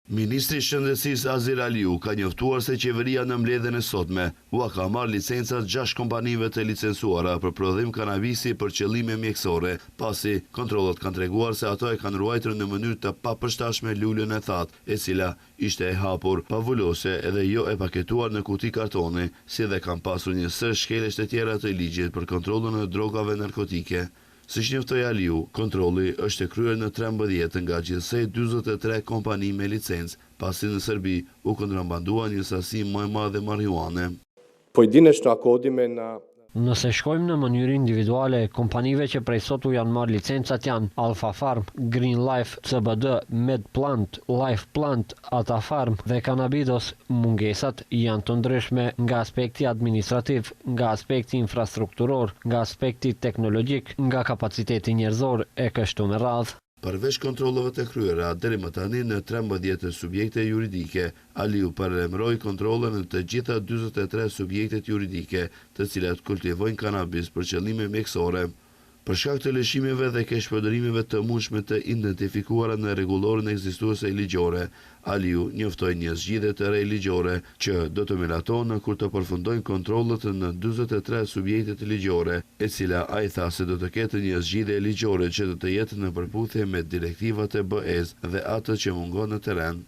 Ministri i Shëndetësisë Azir Aliu ka njoftuar se qeveria në mbledhjen e sotme ka marrë licencat 6 kompanive të licencuara për prodhim kanabisi për qëllime mjekësore, pasi kontrollat kanë treguar se ato e kanë ruajtur në mënyrë të papërshtatshme lulën e thatë, e cila ishte e hapur, pavulose edhe jo e paketuar në kuti kartoni, si dhe kanë pasur një sër shkelësh të tjera të ligjit për kontrollin e drogave narkotike. Siç njoftoi Aliu, kontrolli është kryer në 13 nga gjithsej 43 kompani me licencë, pasi në Serbi u kontrabandua një sasi më e madhe marijuane. Nëse shkojmë në mënyrë individuale, kompanive që prej sotu janë marrë licencat janë Alpha Farm, Green Life, CBD, Medplant, Life Plant, Ata Farm dhe Cannabidos. Mungesat janë të ndryshme nga aspekti administrativ, nga aspekti infrastrukturor, nga aspekti teknologjik, nga kapaciteti njerëzor e kështu me radhë. Përveç kontrollave të kryera, deri më tani në 13 subjekte juridike, Aliu paralajmëroi kontrolle në të gjitha 43 subjektet juridike, të cilat kultivojnë kanabis për qëllime mjekësore. Për shkak të lëshimeve dhe keqpërdorimeve të mundshme të identifikuara në rregulloren ekzistuese ligjore, Aliu njoftoi një zgjidhje të re ligjore që do të miratonë kur të përfundojnë kontrollet në 43 subjektet ligjore, e cila ai tha se do të ketë një zgjidhje ligjore që do të jetë në përputhje me direktivat e BE-s dhe atë që mungon në terren.